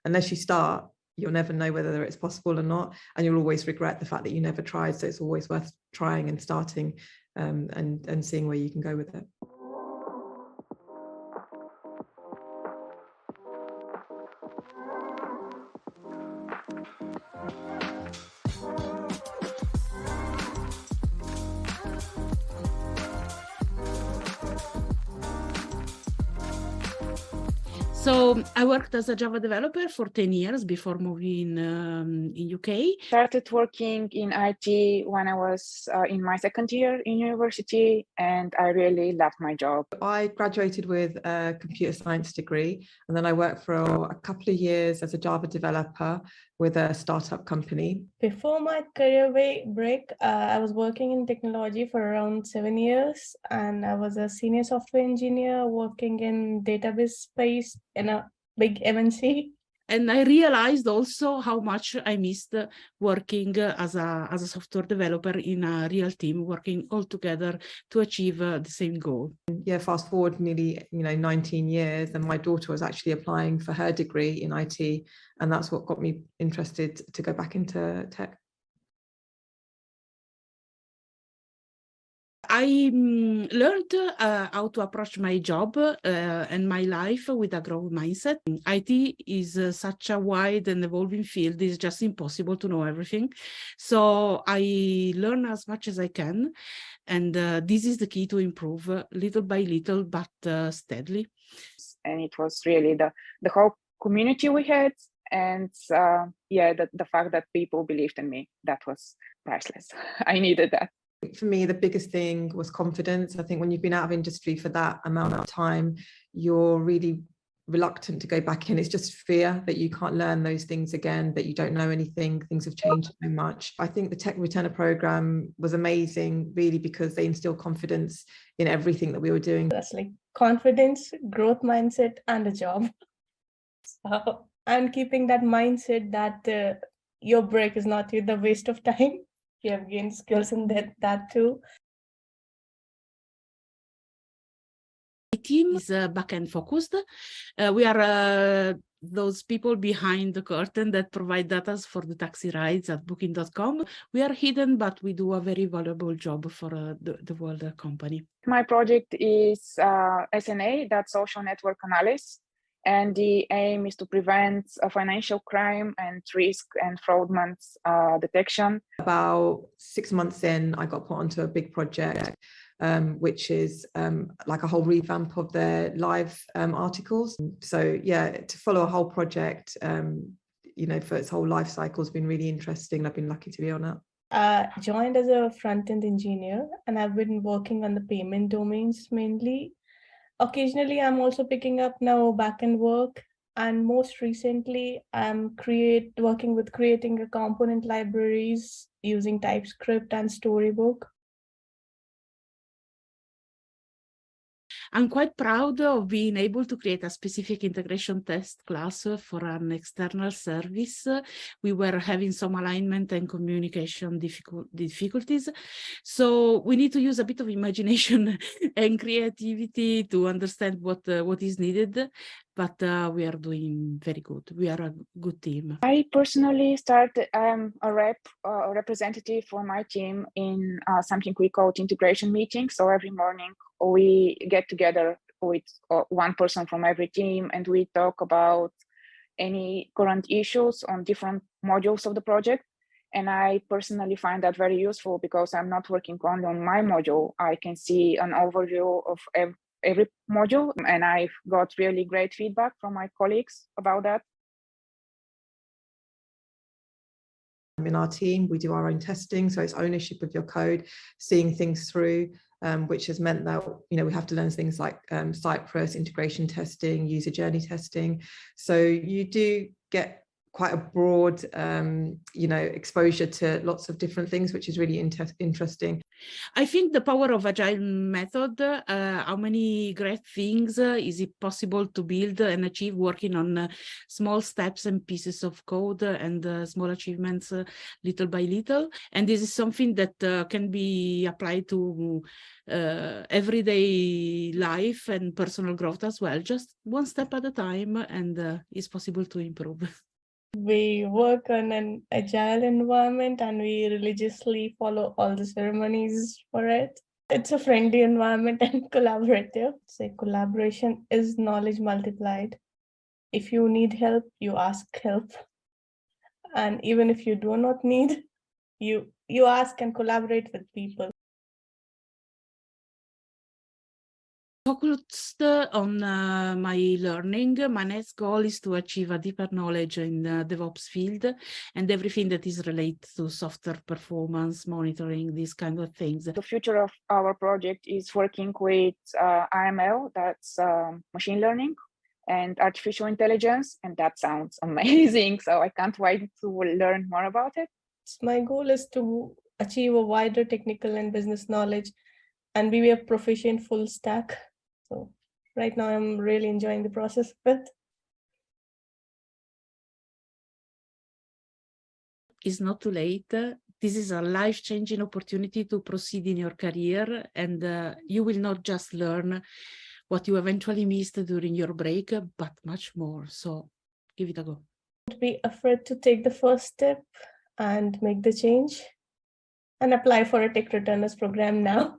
unless you start, you'll never know whether it's possible or not, and you'll always regret the fact that you never tried. So it's always worth trying and starting, and seeing where you can go with it. So I worked as a Java developer for 10 years before moving in UK. Started working in IT when I was in my second year in university, and I really loved my job. I graduated with a computer science degree, and then I worked for a couple of years as a Java developer with a startup company. Before my career break, I was working in technology for around 7 years, and I was a senior software engineer working in database space in a big MNC. And I realized also how much I missed working as a software developer in a real team, working all together to achieve the same goal. Yeah, fast forward nearly 19 years, and my daughter was actually applying for her degree in IT, and that's what got me interested to go back into tech. I learned how to approach my job and my life with a growth mindset. IT is such a wide and evolving field. It's just impossible to know everything. So I learn as much as I can. And this is the key to improve little by little, but steadily. And it was really the whole community we had. And the fact that people believed in me, that was priceless. I needed that. For me, the biggest thing was confidence. I think when you've been out of industry for that amount of time, you're really reluctant to go back in. It's just fear that you can't learn those things again, that you don't know anything, things have changed so much. I think the Tech Returner program was amazing, really, because they instilled confidence in everything that we were doing. That's like confidence, growth mindset, and a job. So I'm keeping that mindset that your break is not the waste of time. You have gained skills in that too. My team is back-end focused. We are those people behind the curtain that provide data for the taxi rides at booking.com. We are hidden, but we do a very valuable job for the world company. My project is SNA, that's social network analysis. And the aim is to prevent financial crime and risk and fraudulent detection. About 6 months in, I got put onto a big project, which is like a whole revamp of their live articles. So yeah, to follow a whole project, for its whole life cycle has been really interesting. I've been lucky to be on it. Joined as a front-end engineer, and I've been working on the payment domains mainly. Occasionally, I'm also picking up now back-end work, and most recently, I'm working with creating a component libraries using TypeScript and Storybook. I'm quite proud of being able to create a specific integration test class for an external service. We were having some alignment and communication difficulties. So we need to use a bit of imagination and creativity to understand what is needed. But we are doing very good. We are a good team. I personally started a representative for my team in something we call integration meetings. So every morning we get together with one person from every team, and we talk about any current issues on different modules of the project. And I personally find that very useful because I'm not working only on my module. I can see an overview of every module, and I've got really great feedback from my colleagues about that. In our team, we do our own testing, so it's ownership of your code, seeing things through, which has meant that we have to learn things like Cypress, integration testing, user journey testing. So you do get quite a broad, exposure to lots of different things, which is really interesting. I think the power of Agile method, how many great things is it possible to build and achieve working on small steps and pieces of code and small achievements little by little. And this is something that can be applied to everyday life and personal growth as well, just one step at a time, and it's possible to improve. We work on an agile environment and we religiously follow all the ceremonies for it. It's a friendly environment and collaborative. So collaboration is knowledge multiplied. If you need help, you ask help. And even if you do not need, you ask and collaborate with people. Focused on my learning, my next goal is to achieve a deeper knowledge in the DevOps field and everything that is related to software performance, monitoring, these kind of things. The future of our project is working with AML, that's machine learning, and artificial intelligence, and that sounds amazing. So I can't wait to learn more about it. My goal is to achieve a wider technical and business knowledge and be a proficient full stack. So right now I'm really enjoying the process of it. It's not too late. This is a life-changing opportunity to proceed in your career, and you will not just learn what you eventually missed during your break, but much more. So give it a go. Don't be afraid to take the first step and make the change and apply for a tech returners program now.